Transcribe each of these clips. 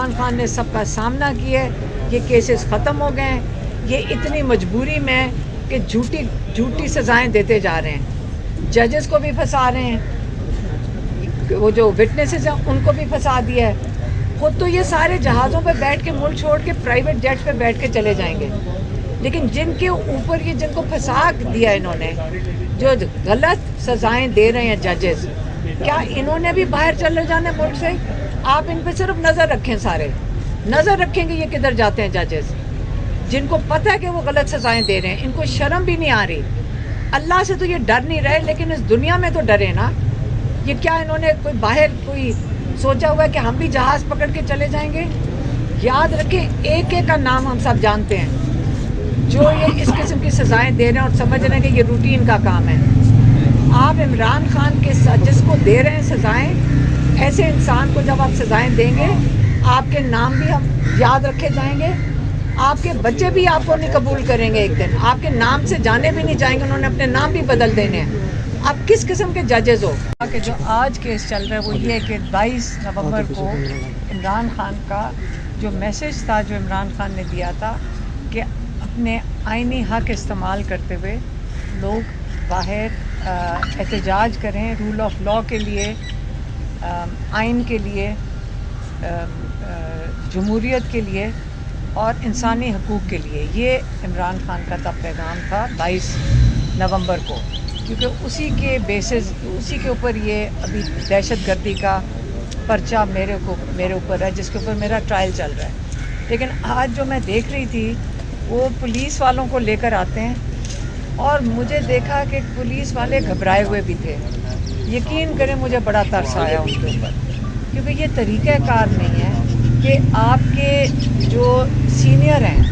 عمران خان نے سب کا سامنا کیا ہے، یہ کیسز ختم ہو گئے ہیں، یہ اتنی مجبوری میں کہ جھوٹی سزائیں دیتے جا رہے ہیں، ججز کو بھی پھنسا رہے ہیں، وہ جو وٹنسز ہیں ان کو بھی پھنسا دیا ہے، خود تو یہ سارے جہازوں پہ بیٹھ کے ملک چھوڑ کے پرائیویٹ جیٹس پہ بیٹھ کے چلے جائیں گے، لیکن جن کے اوپر یہ جن کو پھنسا دیا انہوں نے، جو غلط سزائیں دے رہے ہیں ججز، کیا انہوں نے بھی باہر چلے جانے ملک سے؟ آپ ان پہ صرف نظر رکھیں، سارے نظر رکھیں گے یہ کدھر جاتے ہیں ججز، جن کو پتہ ہے کہ وہ غلط سزائیں دے رہے ہیں، ان کو شرم بھی نہیں آ رہی۔ اللہ سے تو یہ ڈر نہیں رہے، لیکن اس دنیا میں تو ڈرے نا۔ یہ کیا انہوں نے کوئی باہر کوئی سوچا ہوا ہے کہ ہم بھی جہاز پکڑ کے چلے جائیں گے؟ یاد رکھیں، ایک ایک کا نام ہم سب جانتے ہیں جو یہ اس قسم کی سزائیں دے رہے ہیں اور سمجھ رہے ہیں کہ یہ روٹین کا کام ہے۔ آپ عمران خان کے جس کو دے رہے ہیں سزائیں، ایسے انسان کو جب آپ سزائیں دیں گے، آپ کے نام بھی ہم یاد رکھے جائیں گے، آپ کے بچے بھی آپ کو نہیں قبول کریں گے، ایک دن آپ کے نام سے جانے بھی نہیں جائیں گے، انہوں نے اپنے نام بھی بدل دینے ہیں۔ اب کس قسم کے ججز ہو کہ جو آج کیس چل رہا ہے وہ یہ ہے کہ 22 نومبر کو عمران خان کا جو میسج تھا، جو عمران خان نے دیا تھا کہ اپنے آئینی حق استعمال کرتے ہوئے لوگ باہر احتجاج کریں رول آف لاء کے لیے، آئین کے لیے، جمہوریت کے لیے اور انسانی حقوق کے لیے، یہ عمران خان کا تب پیغام تھا 22 نومبر کو، کیونکہ اسی کے بیسز، اسی کے اوپر یہ ابھی دہشت گردی کا پرچہ میرے اوپر ہے، جس کے اوپر میرا ٹرائل چل رہا ہے۔ لیکن آج جو میں دیکھ رہی تھی وہ پولیس والوں کو لے کر آتے ہیں، اور مجھے دیکھا کہ پولیس والے گھبرائے ہوئے بھی تھے۔ یقین کریں مجھے بڑا ترس آیا ان کے اوپر، کیونکہ یہ طریقہ کار نہیں ہے کہ آپ کے جو سینئر ہیں،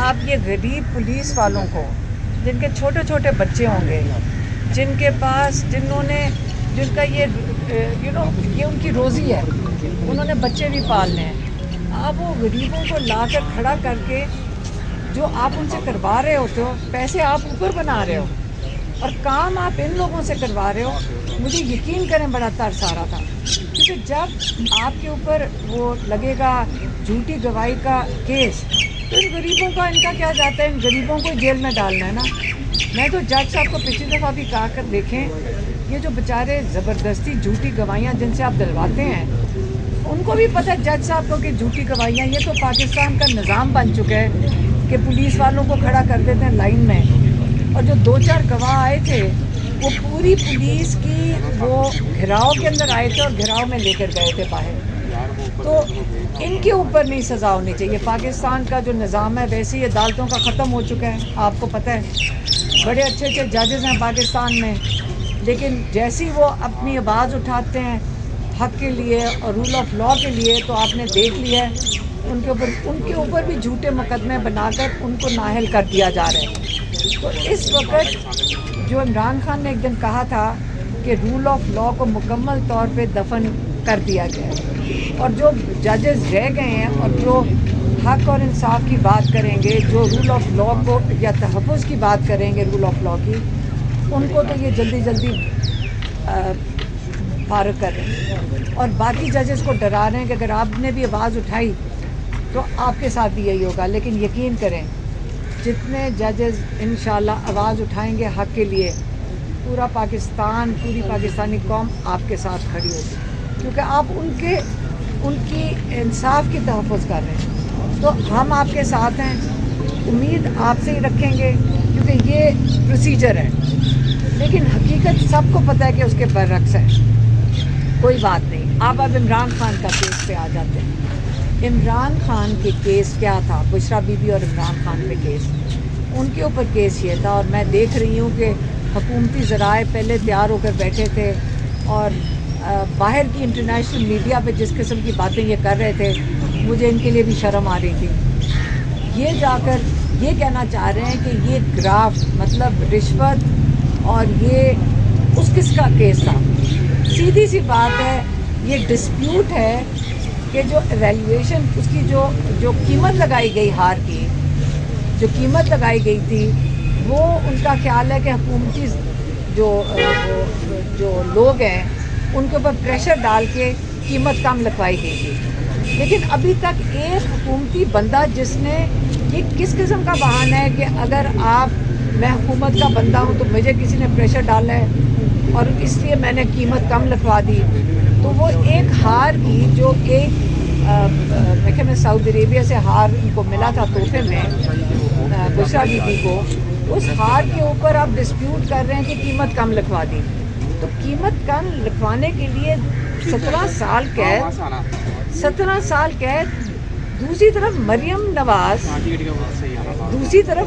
آپ یہ غریب پولیس والوں کو، جن کے چھوٹے چھوٹے بچے ہوں گے، جن کے پاس جن کا یہ یہ ان کی روزی ہے، انہوں نے بچے بھی پالنے ہیں، آپ وہ غریبوں کو لا کر کھڑا کر کے جو آپ ان سے کروا رہے ہوتے ہو، پیسے آپ اوپر بنا رہے ہو اور کام آپ ان لوگوں سے کروا رہے ہو۔ مجھے یقین کریں بڑا ترس آ رہا تھا، کیونکہ جب آپ کے اوپر وہ لگے گا جھوٹی گواہی کا کیس، تو ان غریبوں کا ان کا کیا جاتا ہے، ان غریبوں کو جیل میں ڈالنا ہے نا۔ میں تو جج صاحب کو پچھلی دفعہ بھی کہا کر دیکھیں، یہ جو بیچارے زبردستی جھوٹی گواہیاں جن سے آپ دلواتے ہیں، ان کو بھی پتہ ہے جج صاحب کو کہ جھوٹی گواہیاں، یہ تو پاکستان کا نظام بن چکا ہے کہ پولیس والوں کو کھڑا کر دیتے ہیں لائن میں، اور جو 2-4 گواہ آئے تھے وہ پوری پولیس کی وہ گھیراؤ کے اندر آئے تھے اور گھیراؤ میں لے کر گئے تھے باہر۔ تو ان کے اوپر نہیں سزا ہونی چاہیے۔ پاکستان کا جو نظام ہے ویسے ہی عدالتوں کا ختم ہو چکا ہے، آپ کو پتہ ہے، بڑے اچھے اچھے ججز ہیں پاکستان میں، لیکن جیسی وہ اپنی آواز اٹھاتے ہیں حق کے لیے اور رول آف لاء کے لیے، تو آپ نے دیکھ لیا ہے ان کے اوپر بھی جھوٹے مقدمے بنا کر ان کو نااہل کر دیا جا رہا ہے۔ تو اس وقت جو عمران خان نے ایک دن کہا تھا کہ رول آف لاء کو مکمل طور پہ دفن کر دیا گیا ہے، اور جو ججز رہ گئے ہیں اور جو حق اور انصاف کی بات کریں گے، جو رول آف لاء کو یا تحفظ کی بات کریں گے رول آف لاء کی، ان کو تو یہ جلدی جلدی فارغ کر رہے ہیں، اور باقی ججز کو ڈرا رہے ہیں کہ اگر آپ نے بھی آواز اٹھائی تو آپ کے ساتھ بھی یہی ہوگا۔ لیکن یقین کریں جتنے ججز انشاءاللہ آواز اٹھائیں گے حق کے لیے، پورا پاکستان، پوری پاکستانی قوم آپ کے ساتھ کھڑی ہوگی، کیونکہ آپ ان کی انصاف کی تحفظ کر رہے ہیں۔ تو ہم آپ کے ساتھ ہیں، امید آپ سے ہی رکھیں گے، کیونکہ یہ پروسیجر ہے، لیکن حقیقت سب کو پتہ ہے کہ اس کے برعکس ہے۔ کوئی بات نہیں، آپ اب عمران خان کا کیس پہ آ جاتے ہیں۔ عمران خان کے کیس کیا تھا؟ بشرا بی بی اور عمران خان پہ کیس، ان کے اوپر کیس یہ تھا، اور میں دیکھ رہی ہوں کہ حکومتی ذرائع پہلے تیار ہو کر بیٹھے تھے، اور باہر کی انٹرنیشنل میڈیا پہ جس قسم کی باتیں یہ کر رہے تھے، مجھے ان کے لیے بھی شرم آ رہی تھی۔ یہ جا کر یہ کہنا چاہ رہے ہیں کہ یہ گرافٹ مطلب رشوت، اور یہ اس کس کا کیس تھا؟ سیدھی سی بات ہے، یہ ڈسپیوٹ ہے کہ جو ایویلیویشن اس کی جو قیمت لگائی گئی، ہار کی جو قیمت لگائی گئی تھی، وہ ان کا خیال ہے کہ حکومتی جو لوگ ہیں ان کے اوپر پریشر ڈال کے قیمت کم لگوائی گئی تھی۔ لیکن ابھی تک ایک حکومتی بندہ جس نے یہ کس قسم کا بہانہ ہے کہ اگر میں حکومت کا بندہ ہوں تو مجھے کسی نے پریشر ڈالا ہے اور اس لیے میں نے قیمت کم لکھوا دی، تو وہ ایک ہار کی جو ایک میں سعودی عربیہ سے ہار ان کو ملا تھا تحفے میں بشریٰ بی بی کو، اس ہار کے اوپر آپ ڈسپیوٹ کر رہے ہیں کہ قیمت کم لکھوا دی. تو قیمت کم لکھوانے کے لیے 17 سال قید، 17 سال قید. دوسری طرف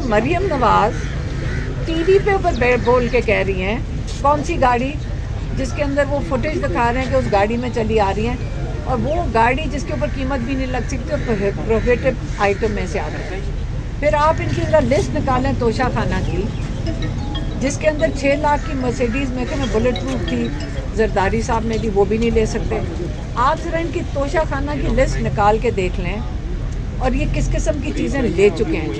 مریم نواز ٹی وی پہ اوپر بول کے کہہ رہی ہیں کون سی گاڑی جس کے اندر وہ فوٹیج دکھا رہے ہیں کہ اس گاڑی میں چلی آ رہی ہیں، اور وہ گاڑی جس کے اوپر قیمت بھی نہیں لگ سکتی اور پروہیبٹڈ آئٹم میں سے آتا ہے. پھر آپ ان کی ذرا لسٹ نکالیں توشہ خانہ کی، جس کے اندر 6 لاکھ کی مرسیڈیز میں کہ بلٹ پروف تھی، زرداری صاحب نے دی، وہ بھی نہیں لے سکتے. آپ ذرا ان کی توشہ خانہ کی لسٹ نکال کے دیکھ لیں اور یہ کس قسم کی چیزیں لے چکے ہیں.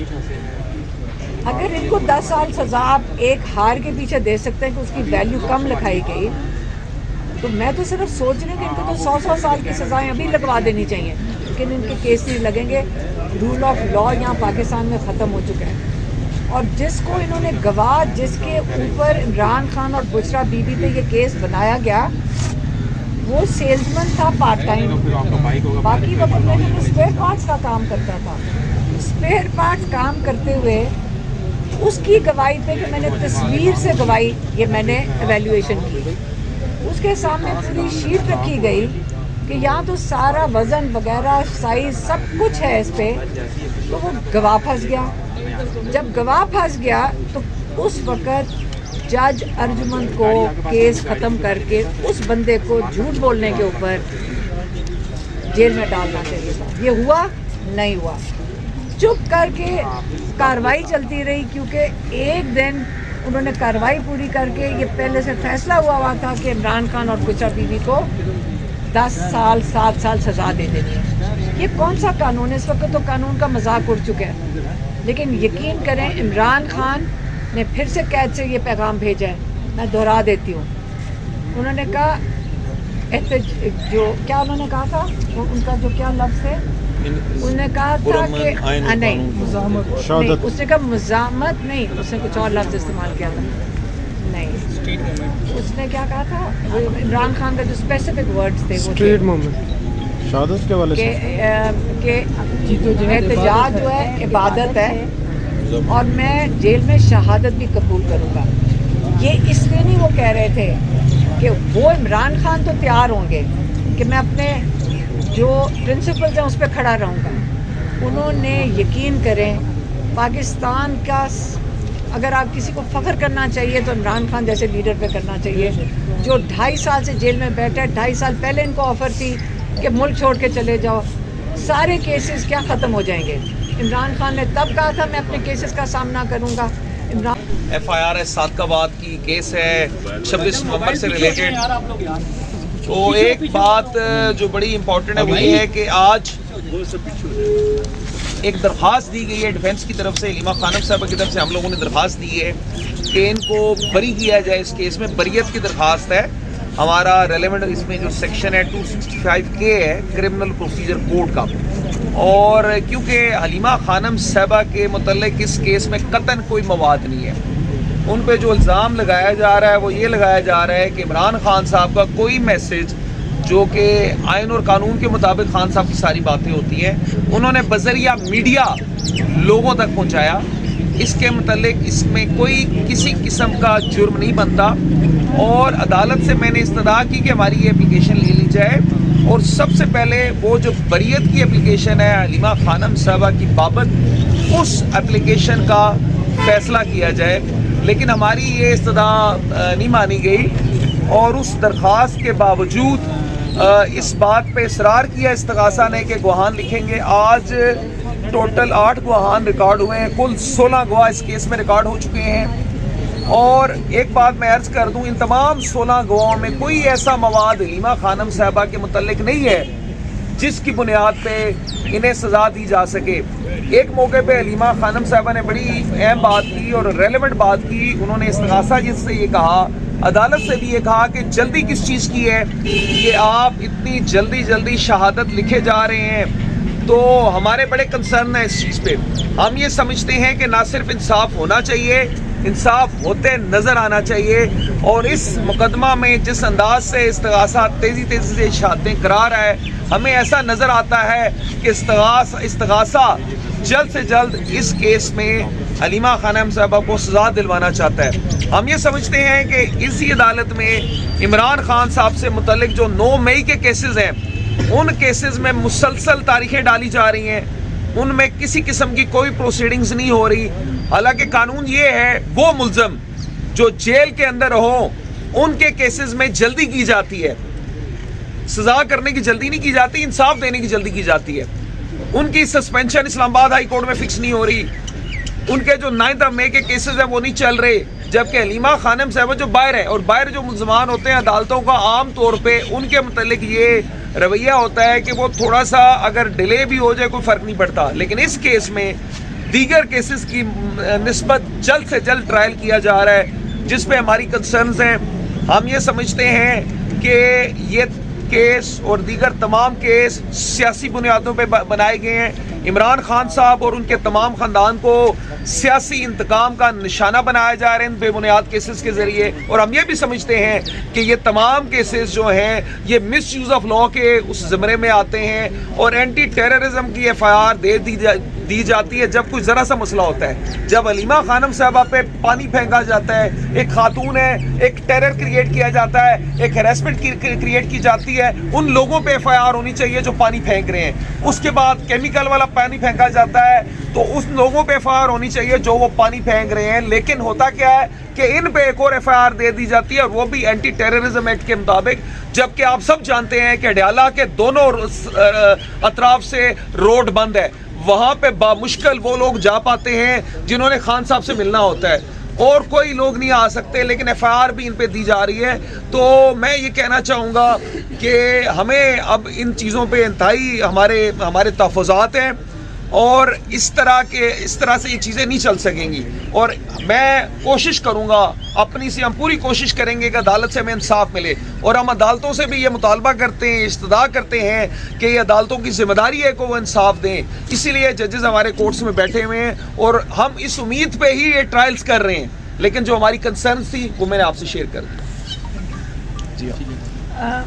اگر ان کو 10 سال سزا آپ ایک ہار کے پیچھے دے سکتے ہیں کہ اس کی ویلیو کم لکھائی گئی، تو میں تو صرف سوچ رہی ہوں کہ ان کو تو 100 سال کی سزائیں ابھی لگوا دینی چاہیے، لیکن ان کے کیس نہیں لگیں گے. رول آف لا یہاں پاکستان میں ختم ہو چکا ہے. اور جس کو انہوں نے گواہ جس کے اوپر عمران خان اور بشریٰ بی بی پہ یہ کیس بنایا گیا، وہ سیلزمین تھا پارٹ ٹائم، باقی وقت میں وہ اسپیئر پارٹس کا کام کرتا تھا. اسپیئر پارٹس کام کرتے ہوئے اس کی گواہی پہ کہ میں نے تصویر سے گواہی، یہ میں نے ایویلیویشن کی، اس کے سامنے پوری شیٹ رکھی گئی کہ یہاں تو سارا وزن وغیرہ سائز سب کچھ ہے اس پہ. تو وہ گواہ پھنس گیا. جب گواہ پھنس گیا تو اس وقت جج ارجمند کو کیس ختم کر کے اس بندے کو جھوٹ بولنے کے اوپر جیل میں ڈالنا چاہیے تھا. یہ ہوا نہیں ہوا، چپ کر کے کارروائی چلتی رہی، کیونکہ ایک دن انہوں نے کارروائی پوری کر کے یہ پہلے سے فیصلہ ہوا تھا کہ عمران خان اور بشریٰ بی بی کو 10 سال 7 سال سزا دے دینی ہے. یہ کون سا قانون ہے؟ اس وقت تو قانون کا مذاق اڑ چکا ہے. لیکن یقین کریں عمران خان نے پھر سے قید سے یہ پیغام بھیجا ہے، میں دہرا دیتی ہوں. انہوں نے کہا جو کیا انہوں نے کہا تھا، ان کا جو کیا لفظ ہے، انہوں نے کہا تھا کہ نہیں اس نے کہا مزاحمت نہیں، اس نے کچھ اور لفظ استعمال کیا تھا. نہیں، اس نے کیا کہا تھا، عمران خان کا جو اسپیسیفک ورڈز تھے وہ اسٹریٹ موومنٹ شہادت کے والے کہ احتجاج جو ہے عبادت ہے اور میں جیل میں شہادت بھی قبول کروں گا. یہ اس لیے نہیں وہ کہہ رہے تھے کہ وہ عمران خان تو تیار ہوں گے کہ میں اپنے جو پرنسپلز ہیں اس پہ کھڑا رہوں گا. انہوں نے یقین کریں پاکستان کا اگر آپ کسی کو فخر کرنا چاہیے تو عمران خان جیسے لیڈر پہ کرنا چاہیے، جو 2.5 سال سے جیل میں بیٹھا ہے. 2.5 سال پہلے ان کو آفر تھی کہ ملک چھوڑ کے چلے جاؤ، سارے کیسز کیا ختم ہو جائیں گے. عمران خان نے تب کہا تھا میں اپنے کیسز کا سامنا کروں گا. ایف آئی آر ہے صادقآباد کی کیس ہے 26 نومبر سے ریلیٹڈ. تو ایک بات جو بڑی امپورٹنٹ ہے وہ یہ ہے کہ آج ایک درخواست دی گئی ہے ڈیفینس کی طرف سے، علیمہ خانم صاحبہ کی طرف سے. ہم لوگوں نے درخواست دی ہے کہ ان کو بری کیا جائے. اس کیس میں بریت کی درخواست ہے. ہمارا ریلیونٹ اس میں جو سیکشن ہے 265K ہے کرمنل پروسیجر کوڈ کا، اور کیونکہ حلیمہ خانم صاحبہ کے متعلق اس کیس میں قطعاً کوئی مواد نہیں ہے. ان پہ جو الزام لگایا جا رہا ہے وہ یہ لگایا جا رہا ہے کہ عمران خان صاحب کا کوئی میسج جو کہ آئین اور قانون کے مطابق خان صاحب کی ساری باتیں ہوتی ہیں انہوں نے بذریعہ میڈیا لوگوں تک پہنچایا. اس کے متعلق اس میں کوئی کسی قسم کا جرم نہیں بنتا، اور عدالت سے میں نے استدعا کی کہ ہماری یہ اپلیکیشن لے لی جائے اور سب سے پہلے وہ جو بریت کی اپلیکیشن ہے حلیمہ خانم صاحبہ کی بابت اس اپلیکیشن کا فیصلہ کیا جائے. لیکن ہماری یہ استدعا نہیں مانی گئی، اور اس درخواست کے باوجود اس بات پہ اصرار کیا استغاثہ نے کہ گواہان لکھیں گے. آج ٹوٹل 8 گواہان ریکارڈ ہوئے ہیں، کل 16 گواہ اس کیس میں ریکارڈ ہو چکے ہیں. اور ایک بات میں عرض کر دوں، ان تمام 16 گواہوں میں کوئی ایسا مواد حلیمہ خانم صاحبہ کے متعلق نہیں ہے جس کی بنیاد پہ انہیں سزا دی جا سکے. ایک موقع پہ حلیمہ خانم صاحبہ نے بڑی اہم بات کی اور ریلیونٹ بات کی. انہوں نے استغاثہ جس سے یہ کہا عدالت سے بھی یہ کہا کہ جلدی کس چیز کی ہے کہ آپ اتنی جلدی شہادت لکھے جا رہے ہیں. تو ہمارے بڑے کنسرن ہیں اس چیز پہ. ہم یہ سمجھتے ہیں کہ نہ صرف انصاف ہونا چاہیے, انصاف ہوتے نظر آنا چاہیے, اور اس مقدمہ میں جس انداز سے استغاثہ تیزی سے شہادتیں کرا رہا ہے, ہمیں ایسا نظر آتا ہے کہ استغاثہ جلد سے جلد اس کیس میں حلیمہ خانم صاحبہ کو سزا دلوانا چاہتا ہے. ہم یہ سمجھتے ہیں کہ اسی عدالت میں عمران خان صاحب سے متعلق جو 9 مئی کے کیسز ہیں, ان کیسز میں مسلسل تاریخیں ڈالی جا رہی ہیں, ان میں کسی قسم کی کوئی پروسیڈنگز نہیں ہو رہی. حالانکہ قانون یہ ہے وہ ملزم جو جیل کے اندر ہوں ان کے کیسز میں جلدی کی جاتی ہے, سزا کرنے کی جلدی نہیں کی جاتی, انصاف دینے کی جلدی کی جاتی ہے. ان کی سسپینشن اسلام آباد ہائی کورٹ میں فکس نہیں ہو رہی, ان کے جو 9 مئی کے کیسز ہیں وہ نہیں چل رہے, جبکہ حلیمہ خانم صاحبہ جو باہر ہے, اور باہر جو ملزمان ہوتے ہیں عدالتوں کا عام طور پہ ان کے متعلق یہ رویہ ہوتا ہے کہ وہ تھوڑا سا اگر ڈیلے بھی ہو جائے کوئی فرق نہیں پڑتا. لیکن اس کیس میں دیگر کیسز کی نسبت جلد سے جلد ٹرائل کیا جا رہا ہے, جس پہ ہماری کنسرنز ہیں. ہم یہ سمجھتے ہیں کہ یہ کیس اور دیگر تمام کیس سیاسی بنیادوں پہ بنائے گئے ہیں. عمران خان صاحب اور ان کے تمام خاندان کو سیاسی انتقام کا نشانہ بنایا جا رہے ہیں بے بنیاد کیسز کے ذریعے. اور ہم یہ بھی سمجھتے ہیں کہ یہ تمام کیسز جو ہیں یہ مس یوز آف لا کے اس زمرے میں آتے ہیں, اور اینٹی ٹیررزم کی FIR دے دی جاتی ہے جب کوئی ذرا سا مسئلہ ہوتا ہے. جب حلیمہ خانم صاحبہ پہ پانی پھینکا جاتا ہے, ایک خاتون ہے, ایک ٹیرر کریٹ کیا جاتا ہے, ایک ہیراسمنٹ کریٹ کی جاتی ہے, ان لوگوں پہ FIR ہونی چاہیے جو پانی پھینک رہے ہیں. اس کے بعد کیمیکل والا پانی پھینکا جاتا ہے تو اس لوگوں پہ FIR ہونی چاہیے جو وہ پانی پھینک رہے ہیں. لیکن ہوتا کیا ہے کہ ان پہ ایک اور FIR دے دی جاتی ہے, اور وہ بھی اینٹی ٹیررزم ایکٹ کے مطابق, جبکہ آپ سب جانتے ہیں کہ اڈیالہ کے دونوں اطراف سے روڈ بند ہے. وہاں پہ بامشکل وہ لوگ جا پاتے ہیں جنہوں نے خان صاحب سے ملنا ہوتا ہے, اور کوئی لوگ نہیں آ سکتے, لیکن FIR بھی ان پہ دی جا رہی ہے. تو میں یہ کہنا چاہوں گا کہ ہمیں اب ان چیزوں پہ انتہائی ہمارے تحفظات ہیں, اور اس طرح سے یہ چیزیں نہیں چل سکیں گی. اور میں کوشش کروں گا اپنی سے, ہم پوری کوشش کریں گے کہ عدالت سے ہمیں انصاف ملے, اور ہم عدالتوں سے بھی یہ مطالبہ کرتے ہیں, استدعا کرتے ہیں کہ یہ عدالتوں کی ذمہ داری ہے کہ وہ انصاف دیں. اسی لیے ججز ہمارے کورٹس میں بیٹھے ہوئے ہیں, اور ہم اس امید پہ ہی یہ ٹرائلز کر رہے ہیں. لیکن جو ہماری کنسرنز تھی وہ میں نے آپ سے شیئر کر دی. جی ہاں.